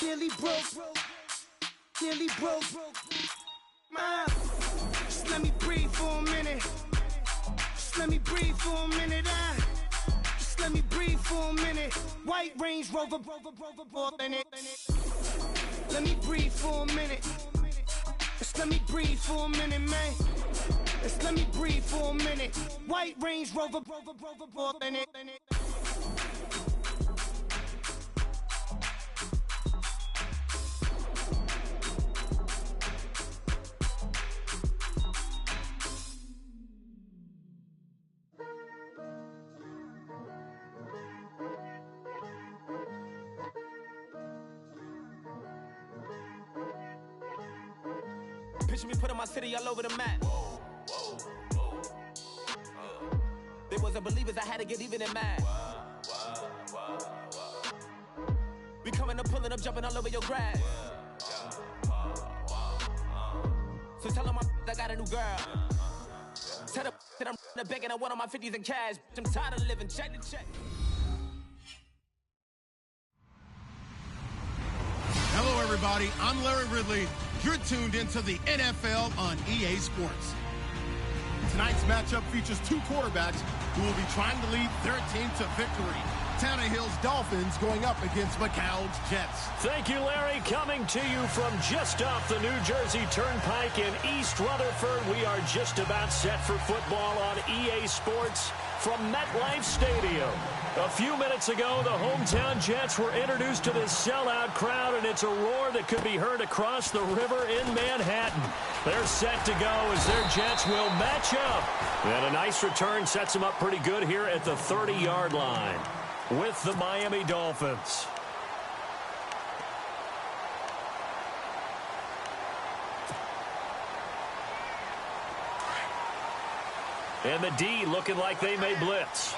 nearly broke. Just let me breathe for a minute. Just let me breathe for a minute. Just let me breathe for a minute. White Range Rover, in it. Let me breathe for a minute. Just let me breathe for a minute, man. Just let me breathe for a minute. White Range Rover, in it. Picture me putting my city all over the map. They wasn't believers, I had to get even in mad. We coming up, pulling up, jumping all over your grass. So tell them I got a new girl. Tell them that I'm in the bank and I want all my 50s in cash. I'm tired of living check to check. Hello, everybody. I'm Larry Ridley. You're tuned into the NFL on EA Sports. Tonight's matchup features two quarterbacks who will be trying to lead their team to victory. Tannehill's Dolphins going up against McCown's Jets. Thank you, Larry. Coming to you from just off the New Jersey Turnpike in East Rutherford, we are just about set for football on EA Sports from MetLife Stadium. A few minutes ago, the hometown Jets were introduced to this sellout crowd, and it's a roar that could be heard across the river in Manhattan. They're set to go as their Jets will match up. And a nice return sets them up pretty good here at the 30-yard line with the Miami Dolphins. And the D looking like they may blitz.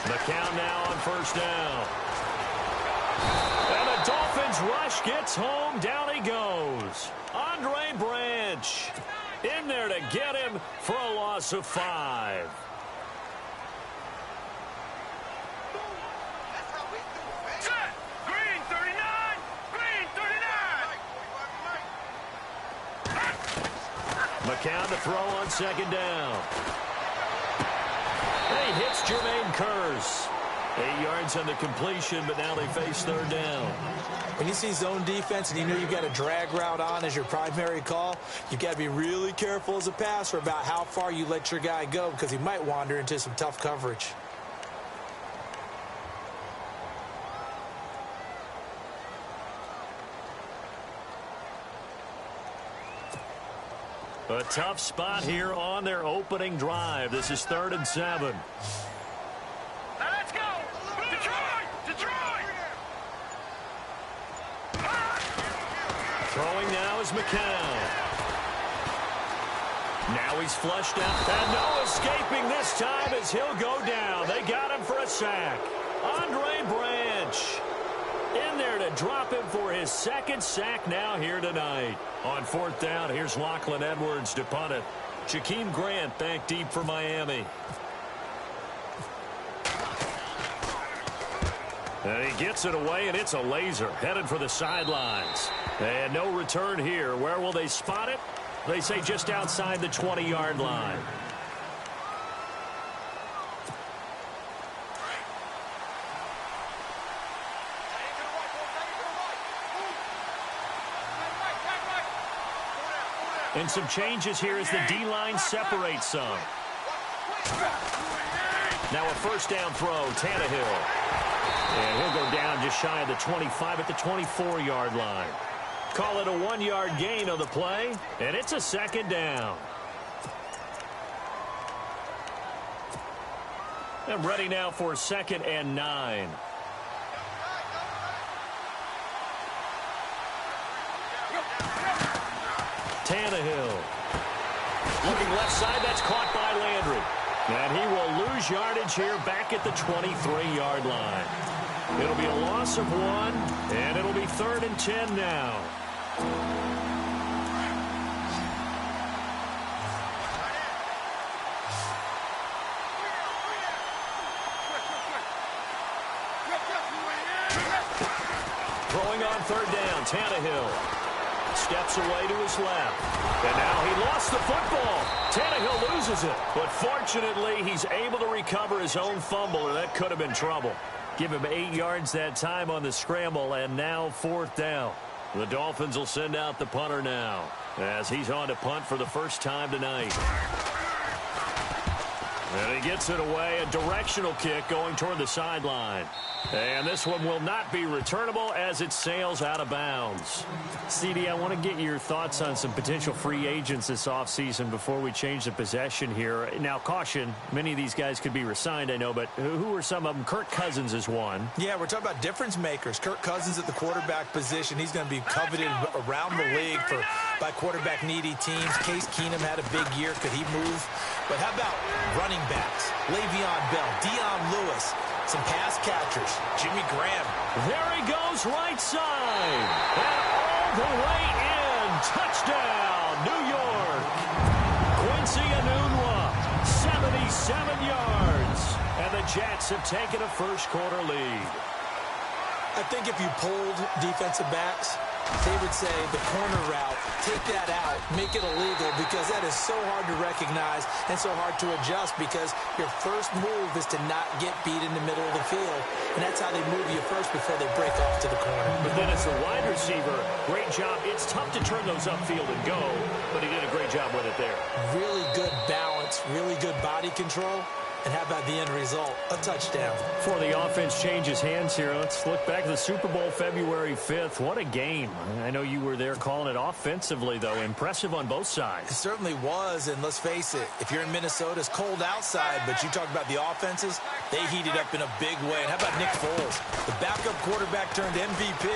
McCown now on first down. And the Dolphins rush gets home. Down he goes. Andre Branch in there to get him for a loss of 5. Set. Green 39. Green 39. McCown to throw on second down. He hits Jermaine Kearse. 8 yards on the completion, but now they face third down. When you see zone defense and you know you've got a drag route on as your primary call, you've got to be really careful as a passer about how far you let your guy go because he might wander into some tough coverage. A tough spot here on their opening drive. This is 3rd and 7. Now let's go. Detroit! Detroit! Throwing now is McCown. Now he's flushed out. And no escaping this time as he'll go down. They got him for a sack. Andre Branch in there to drop him for his second sack now here tonight. On 4th down, here's Lachlan Edwards to punt it. Jakeem Grant back deep for Miami. And he gets it away, and it's a laser headed for the sidelines. And no return here. Where will they spot it? They say just outside the 20-yard line. And some changes here as the D-line separates some. Now a first down throw, Tannehill. And he'll go down just shy of the 25 at the 24-yard line. Call it a 1-yard gain on the play, and it's a second down. And ready now for 2nd and 9. Tannehill. Looking left side, that's caught by Landry. And he will lose yardage here back at the 23-yard line. It'll be a loss of 1, and it'll 3rd and 10 now. Throwing on 3rd down, Tannehill steps away to his left. And now he lost the football. Tannehill loses it. But fortunately, he's able to recover his own fumble, or that could have been trouble. Give him 8 yards that time on the scramble, and now 4th down. The Dolphins will send out the punter now, as he's on to punt for the first time tonight. And he gets it away, a directional kick going toward the sideline. And this one will not be returnable as it sails out of bounds. CD, I want to get your thoughts on some potential free agents this offseason before we change the possession here. Now, caution, many of these guys could be re-signed, I know, but who are some of them? Kirk Cousins is one. Yeah, we're talking about difference makers. Kirk Cousins at the quarterback position. He's going to be coveted around the league by quarterback-needy teams. Case Keenum had a big year. Could he move? But how about running backs? Le'Veon Bell, Dion Lewis, some pass catchers, Jimmy Graham. There he goes, right side. And all the way in. Touchdown, New York. Quincy Enunwa, 77 yards. And the Jets have taken a first-quarter lead. I think if you pulled defensive backs, they would say the corner route, take that out, make it illegal, because that is so hard to recognize and so hard to adjust, because your first move is to not get beat in the middle of the field. And that's how they move you first before they break off to the corner. But then as a wide receiver, great job. It's tough to turn those upfield and go, but he did a great job with it there. Really good balance, really good body control. And how about the end result? A touchdown. Before the offense changes hands here, let's look back at the Super Bowl February 5th. What a game. I know you were there calling it offensively, though. Impressive on both sides. It certainly was, and let's face it, if you're in Minnesota, it's cold outside, but you talk about the offenses, they heated up in a big way. And how about Nick Foles? The backup quarterback turned MVP.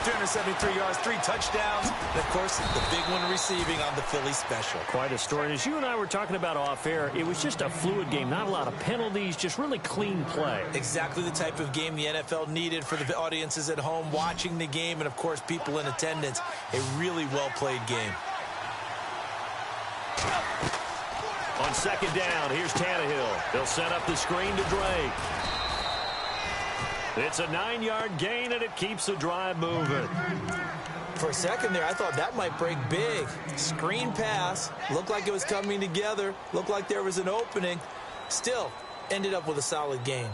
373 yards, 3 touchdowns, and, of course, the big one receiving on the Philly special. Quite a story. And as you and I were talking about off-air, it was just a fluid game. Not a lot of penalties, just really clean play. Exactly the type of game the NFL needed for the audiences at home watching the game, and, of course, people in attendance. A really well-played game. On 2nd down, here's Tannehill. They'll set up the screen to Drake. It's a 9-yard gain, and it keeps the drive moving. For a second there, I thought that might break big. Screen pass. Looked like it was coming together. Looked like there was an opening. Still, ended up with a solid game.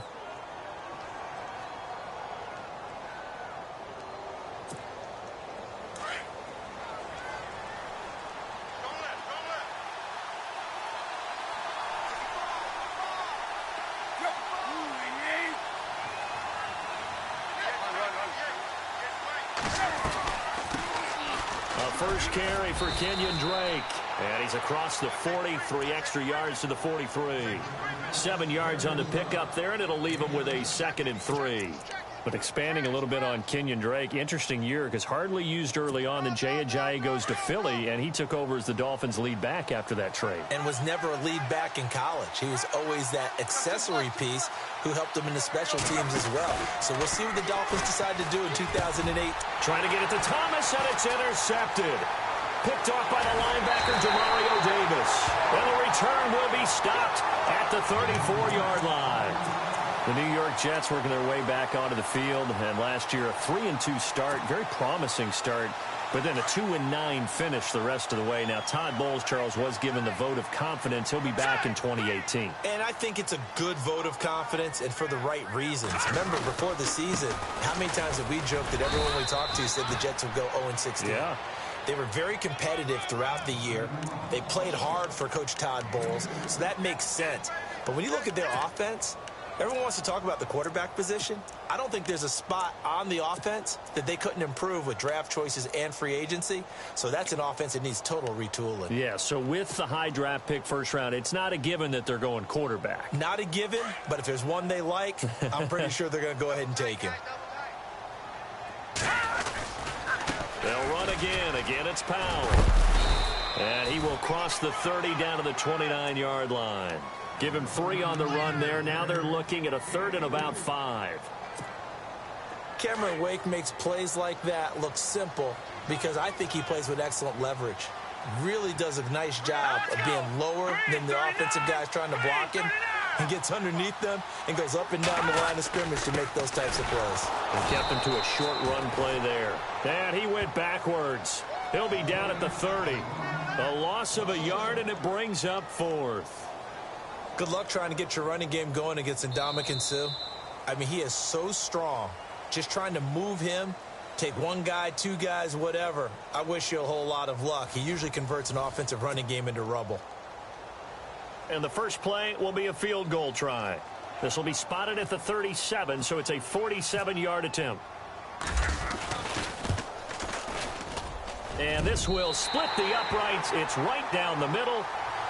First carry for Kenyon Drake. And he's across the 40, 3 extra yards to the 43. 7 yards on the pickup there, and it'll leave him with a 2nd and 3. But expanding a little bit on Kenyon Drake, interesting year because hardly used early on. Then Jay Ajayi goes to Philly, and he took over as the Dolphins' lead back after that trade. And was never a lead back in college. He was always that accessory piece who helped him in the special teams as well. So we'll see what the Dolphins decide to do in 2008. Trying to get it to Thomas, and it's intercepted. Picked off by the linebacker, Demario Davis. And the return will be stopped at the 34-yard line. The New York Jets working their way back onto the field. And last year, a 3-2 start. Very promising start. But then a 2-9 finish the rest of the way. Now, Todd Bowles, Charles, was given the vote of confidence. He'll be back in 2018. And I think it's a good vote of confidence and for the right reasons. Remember, before the season, how many times have we joked that everyone we talked to said the Jets would go 0-16? Yeah. They were very competitive throughout the year. They played hard for Coach Todd Bowles, so that makes sense. But when you look at their offense, everyone wants to talk about the quarterback position. I don't think there's a spot on the offense that they couldn't improve with draft choices and free agency. So that's an offense that needs total retooling. Yeah, so with the high draft pick first round, it's not a given that they're going quarterback. Not a given, but if there's one they like, I'm pretty sure they're going to go ahead and take him. They'll run again. Again, it's Powell. And he will cross the 30 down to the 29-yard line. Give him 3 on the run there. Now they're looking at a 3rd and about 5. Cameron Wake makes plays like that look simple because I think he plays with excellent leverage. Really does a nice job of being lower than the offensive guys trying to block him, and gets underneath them and goes up and down the line of scrimmage to make those types of plays. And kept him to a short run play there. And he went backwards. He'll be down at the 30. A loss of a yard, and it brings up 4th. Good luck trying to get your running game going against Ndamukong Suh. I mean, he is so strong. Just trying to move him, take one guy, two guys, whatever. I wish you a whole lot of luck. He usually converts an offensive running game into rubble. And the first play will be a field goal try. This will be spotted at the 37, so it's a 47-yard attempt. And this will split the uprights. It's right down the middle.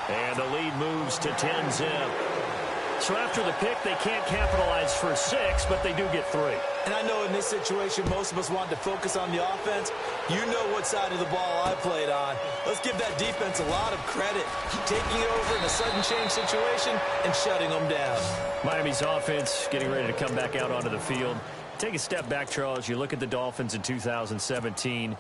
And the lead moves to 10-zip. So after the pick, they can't capitalize for 6, but they do get 3. And I know in this situation, most of us wanted to focus on the offense. You know what side of the ball I played on. Let's give that defense a lot of credit. Taking it over in a sudden change situation and shutting them down. Miami's offense getting ready to come back out onto the field. Take a step back, Charles. You look at the Dolphins in 2017.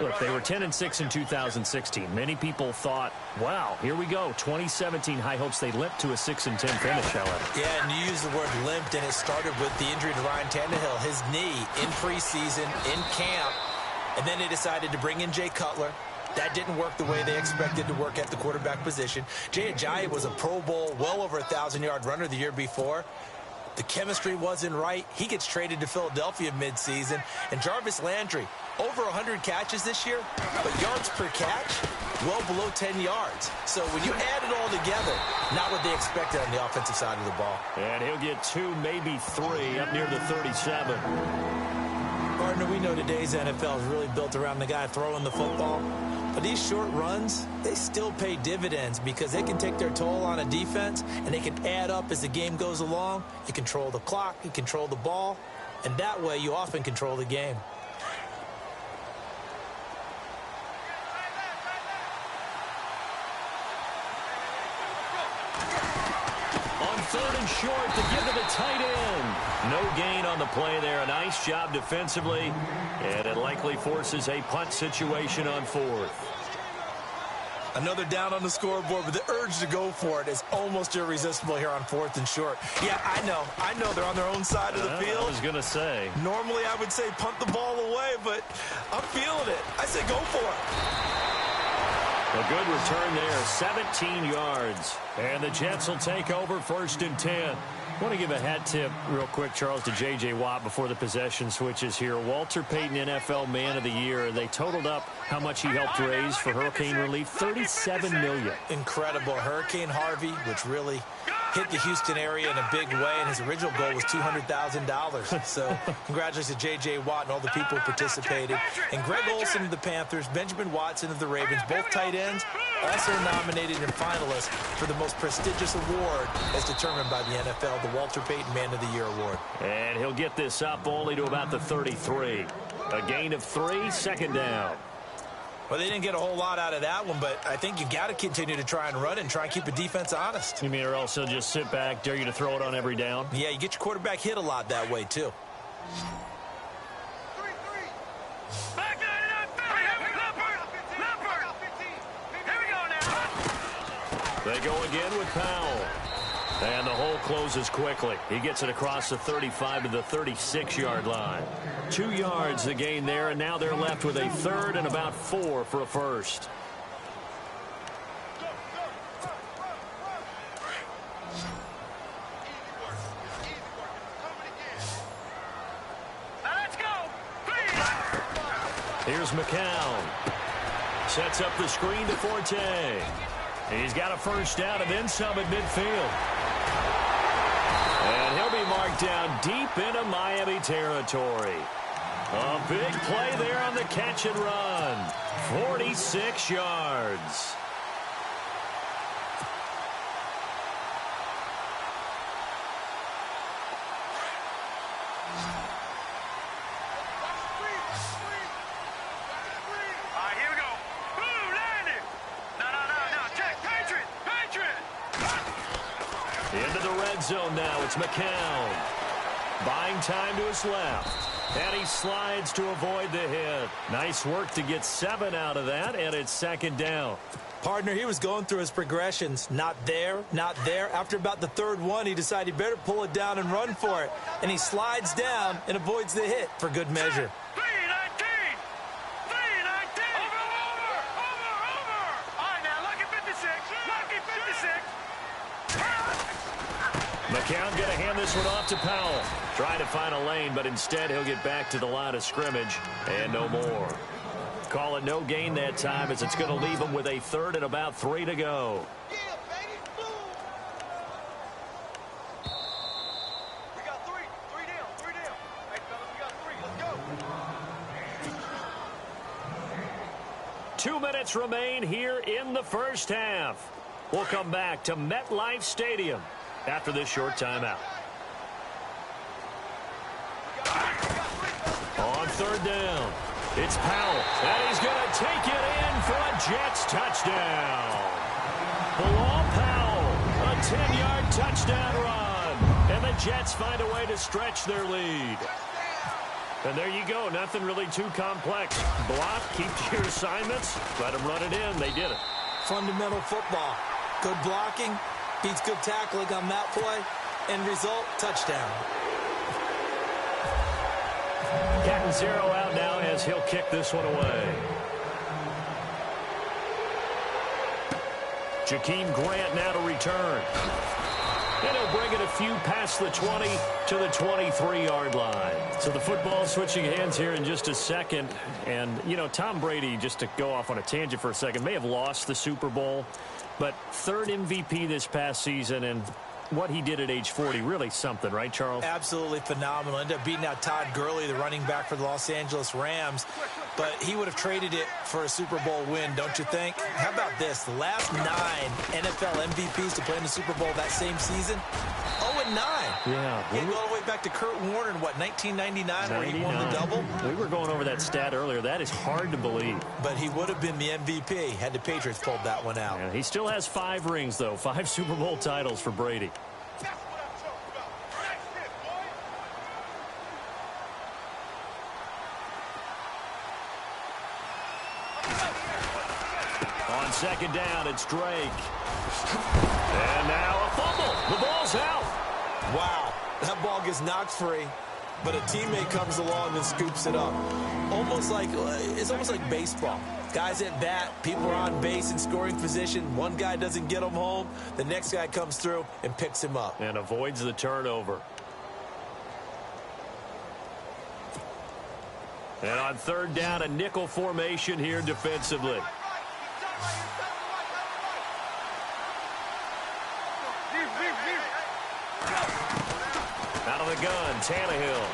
Look, they were 10-6 in 2016. Many people thought, wow, here we go. 2017 high hopes. They limped to a 6-10 finish, however. Yeah, and you use the word limped, and it started with the injury to Ryan Tannehill, his knee in preseason, in camp, and then they decided to bring in Jay Cutler. That didn't work the way they expected to work at the quarterback position. Jay Ajayi was a Pro Bowl, well over 1,000-yard runner the year before. The chemistry wasn't right. He gets traded to Philadelphia midseason. And Jarvis Landry, over 100 catches this year, but yards per catch, well below 10 yards. So when you add it all together, not what they expected on the offensive side of the ball. And he'll get 2, maybe 3, up near the 37. Partner, we know today's NFL is really built around the guy throwing the football. But these short runs, they still pay dividends because they can take their toll on a defense, and they can add up as the game goes along. You control the clock, you control the ball, and that way you often control the game. On 3rd and short to give to the tight end. No gain on the play there. A nice job defensively. And it likely forces a punt situation on 4th. Another down on the scoreboard, but the urge to go for it is almost irresistible here on 4th and short. Yeah, I know they're on their own side of the field. I was going to say. Normally I would say punt the ball away, but I'm feeling it. I say go for it. A good return there, 17 yards. And the Jets will take over 1st and 10. I want to give a hat tip real quick, Charles, to J.J. Watt before the possession switches here. Walter Payton, NFL Man of the Year. They totaled up how much he helped raise for hurricane relief, $37 million. Incredible. Hurricane Harvey, which really hit the Houston area in a big way, and his original goal was $200,000. So congratulations to J.J. Watt and all the people who participated. And Greg Olsen of the Panthers, Benjamin Watson of the Ravens, both tight ends, also nominated and finalists for the most prestigious award as determined by the NFL, the Walter Payton Man of the Year Award. And he'll get this up only to about the 33. A gain of 3, 2nd down. Well, they didn't get a whole lot out of that one, but I think you got to continue to try and run and try and keep the defense honest. You mean or also just sit back, dare you to throw it on every down? Yeah, you get your quarterback hit a lot that way, too. They go again with Powell. And the hole closes quickly. He gets it across the 35 to the 36-yard line. 2 yards the gain there, and now they're left with a 3rd and about 4 for a first. Here's McCown. Sets up the screen to Forte. He's got a first down and then some at midfield. And he'll be marked down deep into Miami territory. A big play there on the catch and run. 46 yards. Into the red zone now. It's McCown. Buying time to his left. And he slides to avoid the hit. Nice work to get 7 out of that, and it's second down. Partner, he was going through his progressions. Not there, not there. After about the third one, he decided he better pull it down and run for it. And he slides down and avoids the hit for good measure. 319! 319! Over! All right, now, lucky 56. Lucky 56. McCown going to hand this one off to Powell. Trying to find a lane, but instead he'll get back to the line of scrimmage. And no more. Call it no gain that time as it's going to leave him with a third and about 3 to go. Yeah, baby. Boom. We got 3. 3 down. 3 down. Hey, fellas, we got 3. Let's go. 2 minutes remain here in the first half. We'll come back to MetLife Stadium after this short timeout. On third down, it's Powell, and he's going to take it in for a Jets touchdown. Bilal Powell, a 10-yard touchdown run, and the Jets find a way to stretch their lead. And there you go, nothing really too complex. Block, keep to your assignments, let them run it in. They did it. Fundamental football. Good blocking, beats good tackling on that play. End result, touchdown. Catanzaro out now as he'll kick this one away. Jakeem Grant now to return. And he'll bring it a few past the 20 to the 23-yard line. So the football switching hands here in just a second. And, you know, Tom Brady, just to go off on a tangent for a second, may have lost the Super Bowl. But third MVP this past season, and what he did at age 40, really something, right, Charles? Absolutely phenomenal. Ended up beating out Todd Gurley, the running back for the Los Angeles Rams. But he would have traded it for a Super Bowl win, don't you think? How about this? The last 9 NFL MVPs to play in the Super Bowl that same season, 0-9. Yeah. He go all the way back to Kurt Warner in, what, 1999, where he won the double? We were going over that stat earlier. That is hard to believe. But he would have been the MVP had the Patriots pulled that one out. Yeah, he still has 5 rings, though. 5 Super Bowl titles for Brady. On second down, it's Drake. And now a fumble. The ball's out. Wow, that ball gets knocked free, but a teammate comes along and scoops it up. It's almost like baseball. Guys at bat, people are on base in scoring position. One guy doesn't get him home. The next guy comes through and picks him up. And avoids the turnover. And on third down, a nickel formation here defensively. Out of the gun, Tannehill.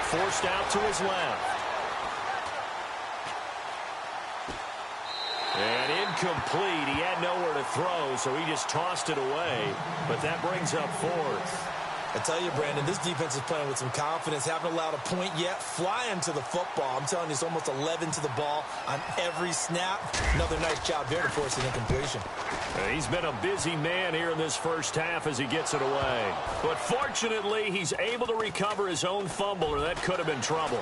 Forced out to his left. And incomplete. He had nowhere to throw, so he just tossed it away. But that brings up 4th. I tell you, Brandon, this defense is playing with some confidence. Haven't allowed a point yet. Flying to the football. I'm telling you, it's almost 11 to the ball on every snap. Another nice job there to force an incompletion. He's been a busy man here in this first half as he gets it away. But fortunately, he's able to recover his own fumble, or that could have been trouble.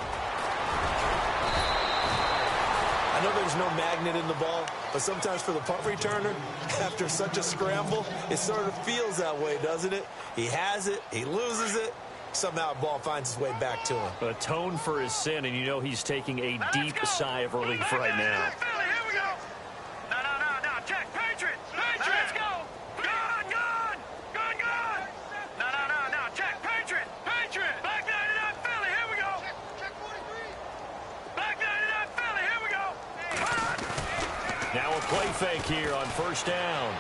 I know there's no magnet in the ball, but sometimes for the punt returner, after such a scramble, it sort of feels that way, doesn't it? He has it, he loses it, somehow the ball finds its way back to him. Atone for his sin, and you know he's taking a deep sigh of relief right now. Here we go. No, check. Patriot. Let's go. Gun. No, check. Patriot. Back 99 Philly. Here we go. Check 43. Back 99 Philly. Here we go. Now a play fake here on first down.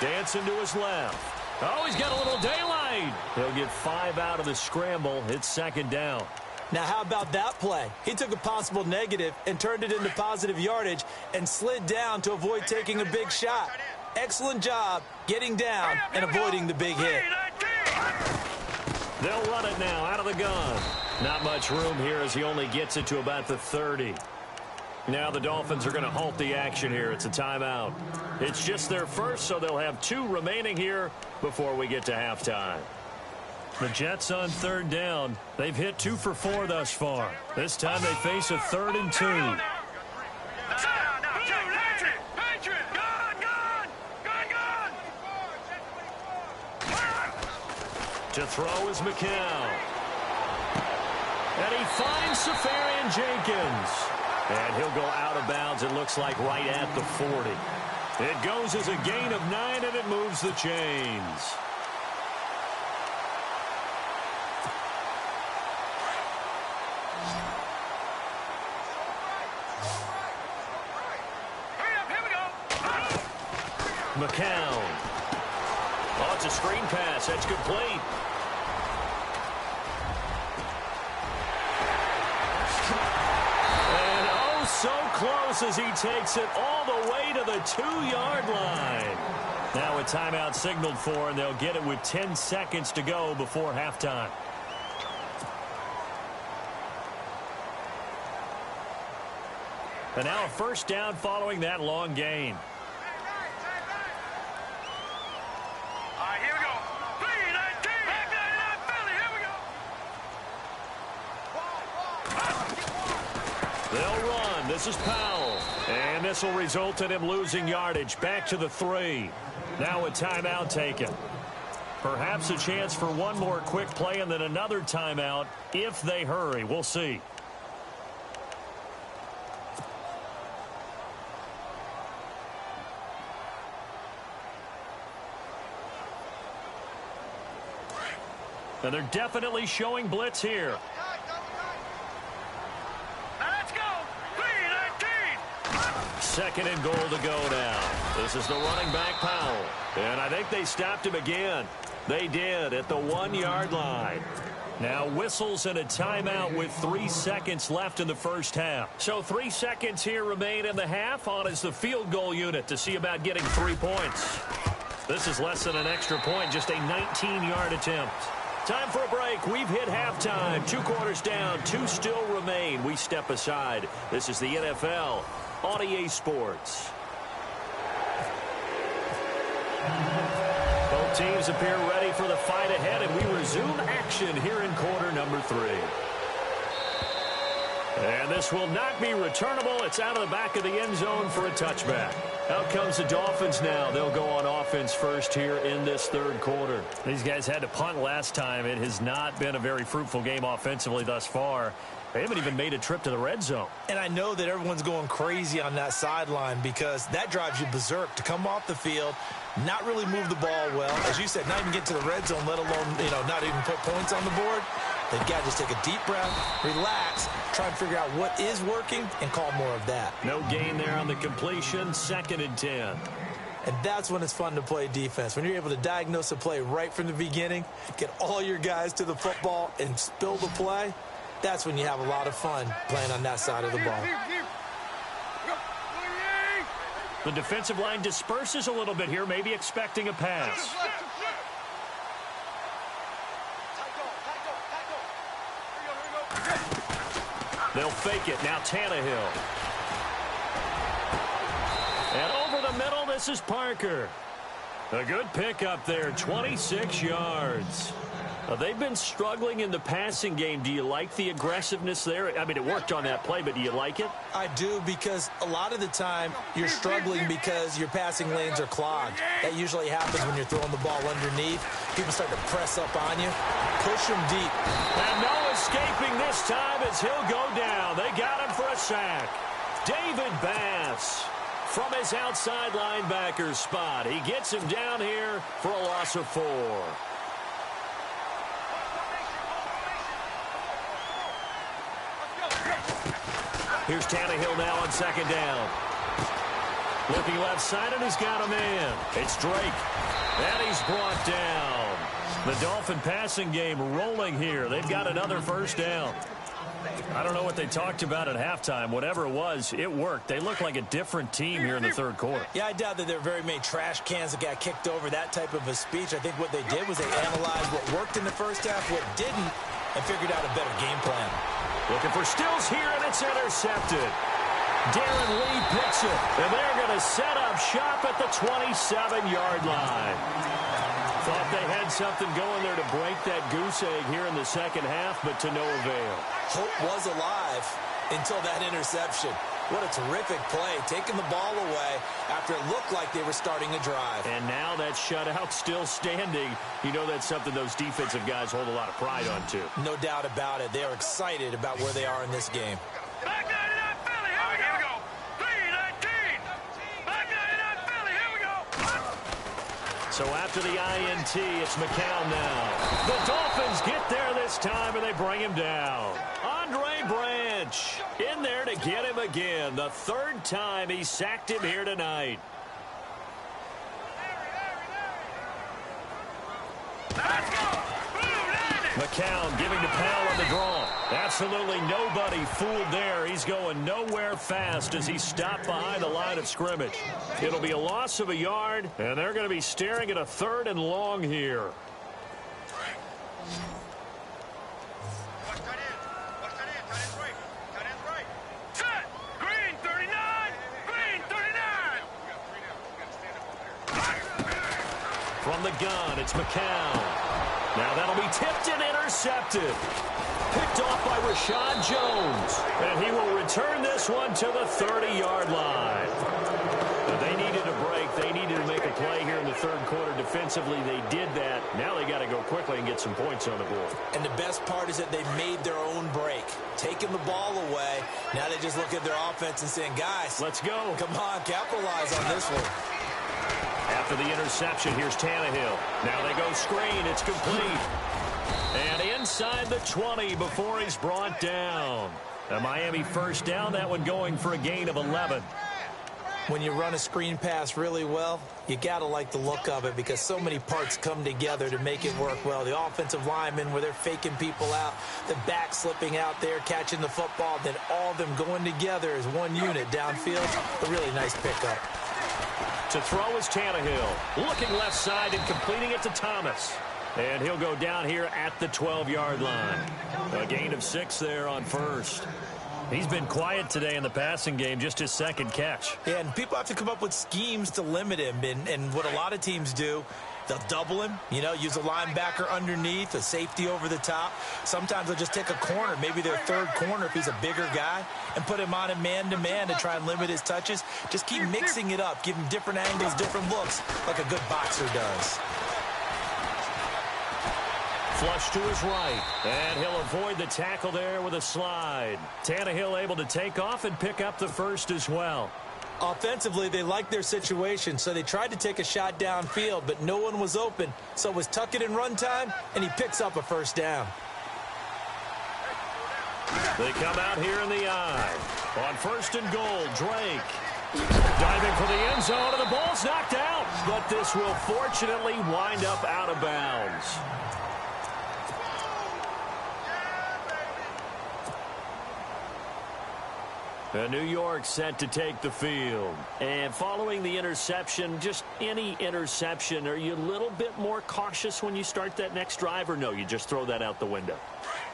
Dancing to his left. Oh, he's got a little daylight. He'll get 5 out of the scramble. It's second down. Now, how about that play? He took a possible negative and turned it into positive yardage and slid down to avoid taking a big shot. Excellent job getting down and avoiding the big hit. They'll run it now out of the gun. Not much room here as he only gets it to about the 30. Now the Dolphins are going to halt the action here. It's a timeout. It's just their first, so they'll have 2 remaining here before we get to halftime. The Jets on third down. They've hit 2 for 4 thus far. This time they face a 3rd and 2. To throw is McCown. And he finds Safarian Jenkins. And he'll go out of bounds, it looks like, right at the 40. It goes as a gain of 9, and it moves the chains. McCown. Oh, it's a screen pass. That's complete. And oh, so close as he takes it all the way to the 2-yard line. Now a timeout signaled for, and they'll get it with 10 seconds to go before halftime. And now a first down following that long gain. They'll run. This is Powell. And this will result in him losing yardage. Back to the 3. Now a timeout taken. Perhaps a chance for one more quick play and then another timeout if they hurry. We'll see. And they're definitely showing blitz here. Second and goal to go now. This is the running back, Powell. And I think they stopped him again. They did at the 1-yard line. Now whistles and a timeout with 3 seconds left in the first half. So 3 seconds here remain in the half. On is the field goal unit to see about getting 3 points. This is less than an extra point, just a 19-yard attempt. Time for a break. We've hit halftime. 2 quarters down. 2 still remain. We step aside. This is the NFL on EA Sports. Both teams appear ready for the fight ahead, and we resume action here in quarter number 3. And this will not be returnable. It's out of the back of the end zone for a touchback. Out comes the Dolphins now. They'll go on offense first here in this third quarter. These guys had to punt last time. It has not been a very fruitful game offensively thus far. They haven't even made a trip to the red zone. And I know that everyone's going crazy on that sideline because that drives you berserk to come off the field, not really move the ball well. As you said, not even get to the red zone, let alone, not even put points on the board. They've got to just take a deep breath, relax, try and figure out what is working, and call more of that. No gain there on the completion, 2nd and 10. And that's when it's fun to play defense. When you're able to diagnose a play right from the beginning, get all your guys to the football, and spill the play, that's when you have a lot of fun playing on that side of the ball. The defensive line disperses a little bit here, maybe expecting a pass. They'll fake it. Now Tannehill. And over the middle, this is Parker. A good pickup there, 26 yards. They've been struggling in the passing game. Do you like the aggressiveness there? I mean, it worked on that play, but do you like it? I do, because a lot of the time you're struggling because your passing lanes are clogged. That usually happens when you're throwing the ball underneath. People start to press up on you. Push them deep. And no escaping this time as he'll go down. They got him for a sack. David Bass from his outside linebacker spot. He gets him down here for a loss of 4. Here's Tannehill now on 2nd down. Looking left side, and he's got a man. It's Drake. And he's brought down. The Dolphin passing game rolling here. They've got another first down. I don't know what they talked about at halftime. Whatever it was, it worked. They look like a different team here in the third quarter. Yeah, I doubt that there are very many trash cans that got kicked over, that type of a speech. I think what they did was they analyzed what worked in the first half, what didn't, and figured out a better game plan. Looking for Stills here, and it's intercepted. Darren Lee picks it, and they're going to set up shop at the 27-yard line. Thought they had something going there to break that goose egg here in the second half, but to no avail. Hope was alive until that interception. What a terrific play, taking the ball away after it looked like they were starting a drive. And now that shutout still standing. You know that's something those defensive guys hold a lot of pride on, too. No doubt about it. They are excited about where they are in this game. Back 99 Philly, here we go. 3-19. Back 99 Philly, here we go. So after the INT, it's McCown now. The Dolphins get there this time, and they bring him down. Andre Branch in there to get him again. The third time he sacked him here tonight. Let's go. McCown giving to Powell on the draw. Absolutely nobody fooled there. He's going nowhere fast as he stopped behind the line of scrimmage. It'll be a loss of a yard, and they're going to be staring at a 3rd and long here. Set. Green 39. Green 39. From the gun, it's McCown. Now that'll be tipped and intercepted. Picked off by Rashad Jones. And he will return this one to the 30-yard line. But they needed a break. They needed to make a play here in the third quarter. Defensively, they did that. Now they got to go quickly and get some points on the board. And the best part is that they made their own break. Taking the ball away. Now they just look at their offense and saying, guys, let's go. Come on, capitalize on this one. After the interception, here's Tannehill. Now they go screen. It's complete. And inside the 20 before he's brought down. A Miami first down, that one going for a gain of 11. When you run a screen pass really well, you got to like the look of it because so many parts come together to make it work well. The offensive linemen where they're faking people out, the back slipping out there, catching the football, then all of them going together as one unit downfield. A really nice pickup. To throw is Tannehill. Looking left side and completing it to Thomas. And he'll go down here at the 12-yard line. A gain of 6 there on first. He's been quiet today in the passing game, just his second catch. Yeah, and people have to come up with schemes to limit him. And what a lot of teams do, they'll double him, use a linebacker underneath, a safety over the top. Sometimes they'll just take a corner, maybe their third corner if he's a bigger guy, and put him on a man-to-man to try and limit his touches. Just keep mixing it up, give him different angles, different looks, like a good boxer does. Flush to his right, and he'll avoid the tackle there with a slide. Tannehill able to take off and pick up the first as well. Offensively, they liked their situation, so they tried to take a shot downfield, but no one was open. So it was tuck it in run time, and he picks up a first down. They come out here in the eye. On 1st and goal, Drake. Diving for the end zone, and the ball's knocked out. But this will fortunately wind up out of bounds. New York set to take the field. And following the interception, just any interception, are you a little bit more cautious when you start that next drive, or no, you just throw that out the window?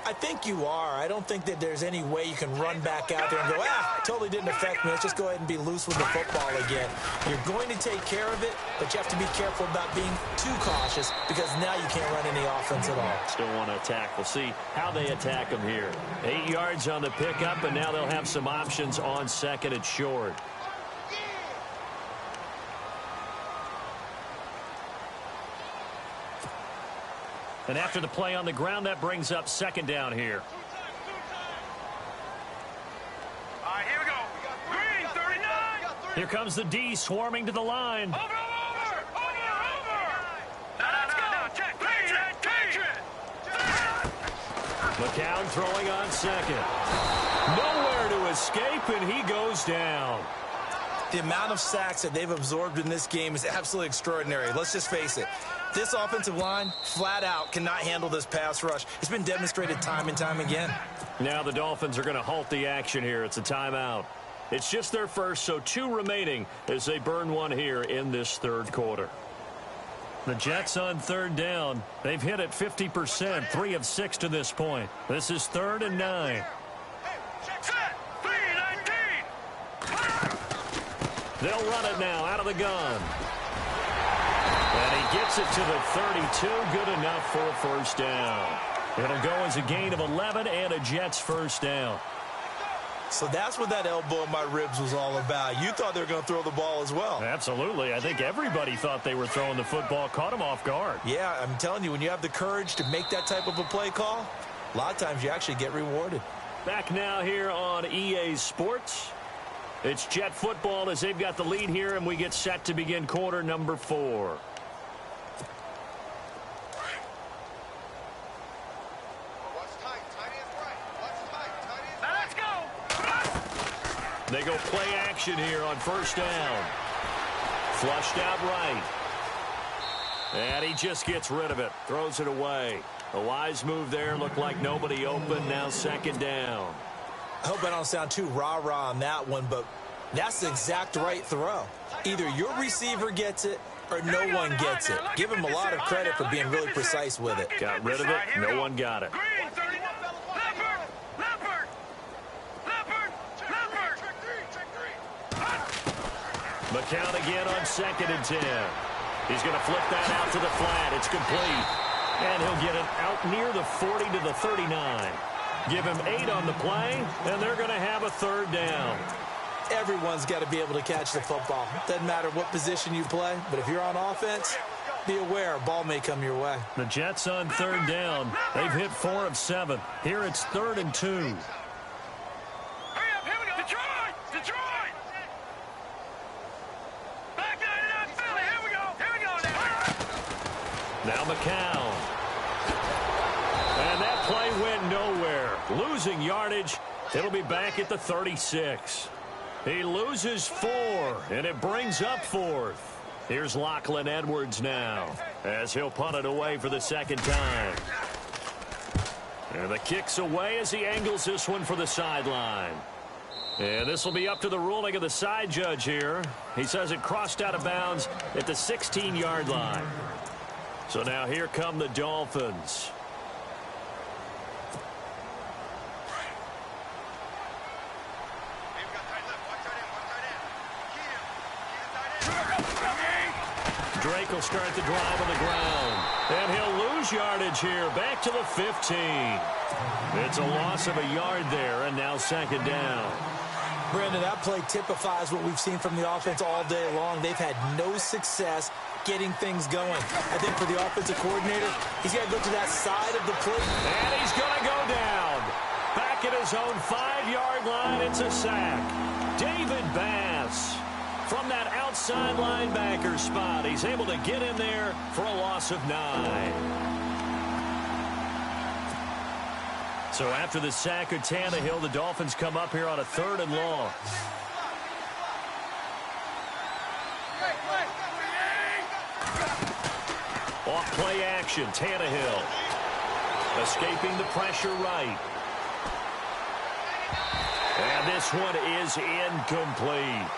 I think you are. I don't think that there's any way you can run back out there and go, totally didn't affect me. Let's just go ahead and be loose with the football again. You're going to take care of it, but you have to be careful about being too cautious because now you can't run any offense at all. Still want to attack. We'll see how they attack them here. 8 yards on the pickup, and now they'll have some options on 2nd and short. And after the play on the ground, that brings up 2nd down here. All right, here we go. Green 39. Here comes the D swarming to the line. Over. Let's go. Check. McCown throwing on 2nd. Nowhere to escape, and he goes down. The amount of sacks that they've absorbed in this game is absolutely extraordinary. Let's just face it. This offensive line, flat out, cannot handle this pass rush. It's been demonstrated time and time again. Now the Dolphins are going to halt the action here. It's a timeout. It's just their first, so 2 remaining as they burn one here in this third quarter. The Jets on 3rd down. They've hit it 50%, 3 of 6 to this point. This is 3rd and 9. They'll run it now out of the gun. And he gets it to the 32. Good enough for a first down. It'll go as a gain of 11 and a Jets first down. So that's what that elbow in my ribs was all about. You thought they were going to throw the ball as well. Absolutely. I think everybody thought they were throwing the football, caught him off guard. Yeah, I'm telling you, when you have the courage to make that type of a play call, a lot of times you actually get rewarded. Back now here on EA Sports. It's Jet football as they've got the lead here, and we get set to begin quarter number 4. They go play action here on first down. Flushed out right. And he just gets rid of it. Throws it away. A wise move there. Looked like nobody open. Now second down. I hope I don't sound too rah-rah on that one, but that's the exact right throw. Either your receiver gets it or no one gets it. Give him a lot of credit for being really precise with it. Got rid of it. No one got it. McCown again on 2nd and 10. He's going to flip that out to the flat. It's complete. And he'll get it out near the 40 to the 39. Give him 8 on the play, and they're going to have a third down. Everyone's got to be able to catch the football. Doesn't matter what position you play, but if you're on offense, be aware a ball may come your way. The Jets on third down. They've hit 4 of 7. Here it's 3rd and 2. Hurry up, here we go. Detroit! Detroit! Back 99 Philly, here we go. Here we go now. Now McCown. And that play went nowhere. Losing yardage. It'll be back at the 36. He loses 4, and it brings up 4th. Here's Lachlan Edwards now, as he'll punt it away for the second time. And the kick's away as he angles this one for the sideline. And this will be up to the ruling of the side judge here. He says it crossed out of bounds at the 16-yard line. So now here come the Dolphins. Drake will start the drive on the ground. And he'll lose yardage here. Back to the 15. It's a loss of a yard there, and now second down. Brandon, that play typifies what we've seen from the offense all day long. They've had no success getting things going. I think for the offensive coordinator, he's got to go to that side of the plate. And he's going to go down. Back at his own 5-yard line, it's a sack. David Bass. From that outside linebacker spot, he's able to get in there for a loss of 9. So after the sack of Tannehill, the Dolphins come up here on a 3rd and long. Off play action, Tannehill. Escaping the pressure right. And this one is incomplete.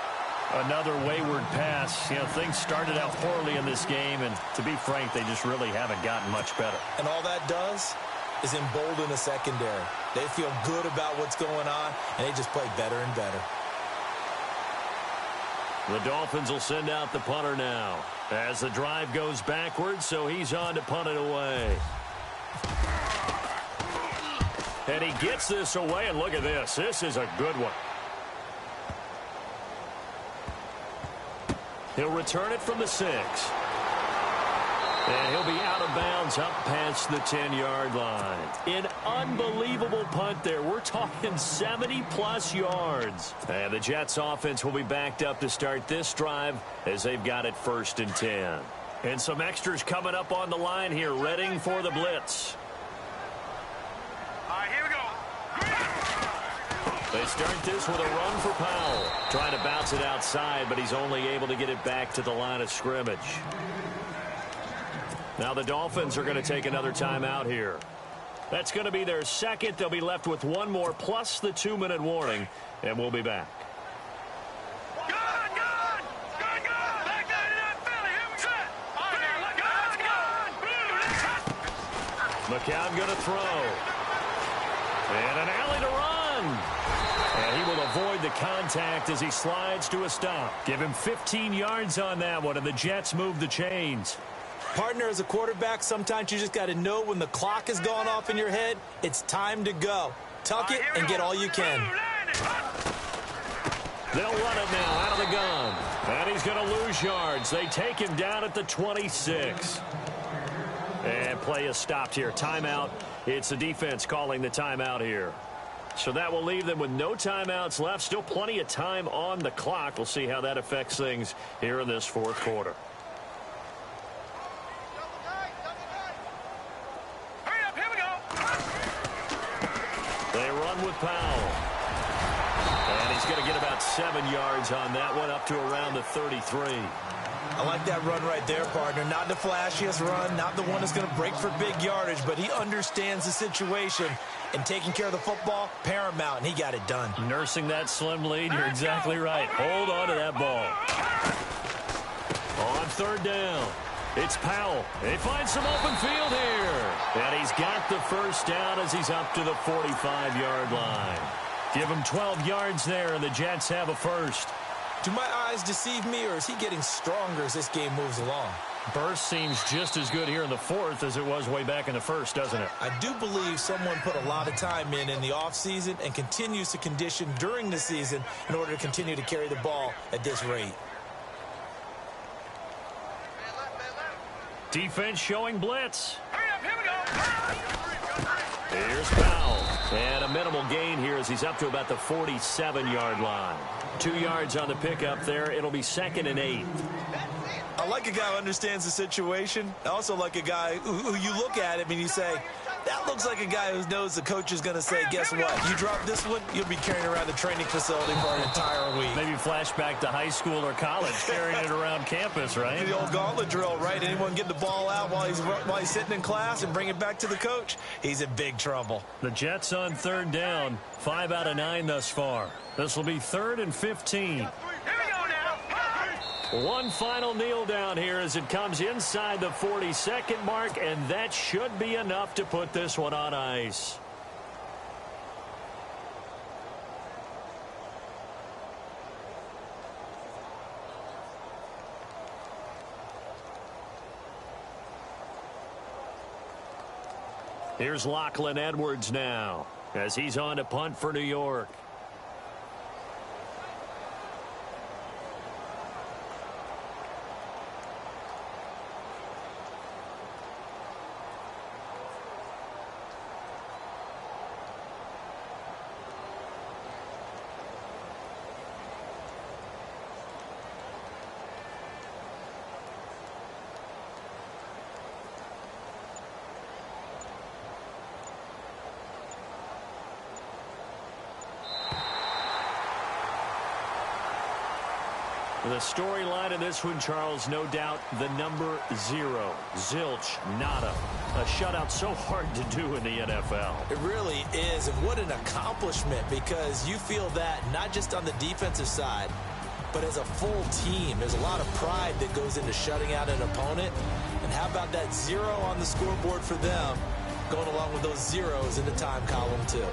Another wayward pass. You know, things started out poorly in this game, and to be frank, they just really haven't gotten much better. And all that does is embolden the secondary. They feel good about what's going on, and they just play better and better. The Dolphins will send out the punter now as the drive goes backwards, so he's on to punt it away. And he gets this away, and look at this. This is a good one. He'll return it from the 6. And he'll be out of bounds up past the 10-yard line. An unbelievable punt there. We're talking 70-plus yards. And the Jets offense will be backed up to start this drive as they've got it 1st and 10. And some extras coming up on the line here, readying for the blitz. All right, here we go. They start this with a run for Powell. Trying to bounce it outside, but he's only able to get it back to the line of scrimmage. Now the Dolphins are going to take another timeout here. That's going to be their second. They'll be left with one more plus the 2-minute warning, and we'll be back. Good! Back 99 Philly, here we set. McCown going to throw. And an alley to run. And he will avoid the contact as he slides to a stop. Give him 15 yards on that one, and the Jets move the chains. Partner, as a quarterback, sometimes you just got to know when the clock has gone off in your head, it's time to go. Tuck it and get all you can. They'll run it now out of the gun. And he's going to lose yards. They take him down at the 26. And play is stopped here. Timeout. It's the defense calling the timeout here. So that will leave them with no timeouts left. Still plenty of time on the clock. We'll see how that affects things here in this fourth quarter. Hurry up, here we go. They run with Powell. And he's going to get about 7 yards on that one, up to around the 33. I like that run right there, partner. Not the flashiest run, not the one that's going to break for big yardage, but he understands the situation, and taking care of the football, paramount, and he got it done. Nursing that slim lead, you're exactly right. Hold on to that ball. On third down, it's Powell. They find some open field here. And he's got the first down as he's up to the 45-yard line. Give him 12 yards there, and the Jets have a first. Do my eyes deceive me, or is he getting stronger as this game moves along? Burst seems just as good here in the fourth as it was way back in the first, doesn't it? I do believe someone put a lot of time in the offseason and continues to condition during the season in order to continue to carry the ball at this rate. Defense showing blitz. Hurry up, here we go. Here's Powell. And a minimal gain here as he's up to about the 47-yard line. 2 yards on the pickup there. It'll be 2nd and 8. I like a guy who understands the situation. I also like a guy who you look at him and you say, that looks like a guy who knows the coach is going to say, guess what? You drop this one, you'll be carrying around the training facility for an entire week. Maybe flashback to high school or college, carrying it around campus, right? The old gauntlet drill, right? Anyone get the ball out while he's sitting in class and bring it back to the coach, he's in big trouble. The Jets on third down, 5 out of 9 thus far. This will be 3rd and 15. One final kneel down here as it comes inside the 40-second mark, and that should be enough to put this one on ice. Here's Lachlan Edwards now as he's on to punt for New York. The storyline of this one, Charles, no doubt the number 0. Zilch, nada. A shutout so hard to do in the NFL. It really is, and what an accomplishment, because you feel that not just on the defensive side, but as a full team. There's a lot of pride that goes into shutting out an opponent. And how about that 0 on the scoreboard for them, going along with those zeros in the time column too.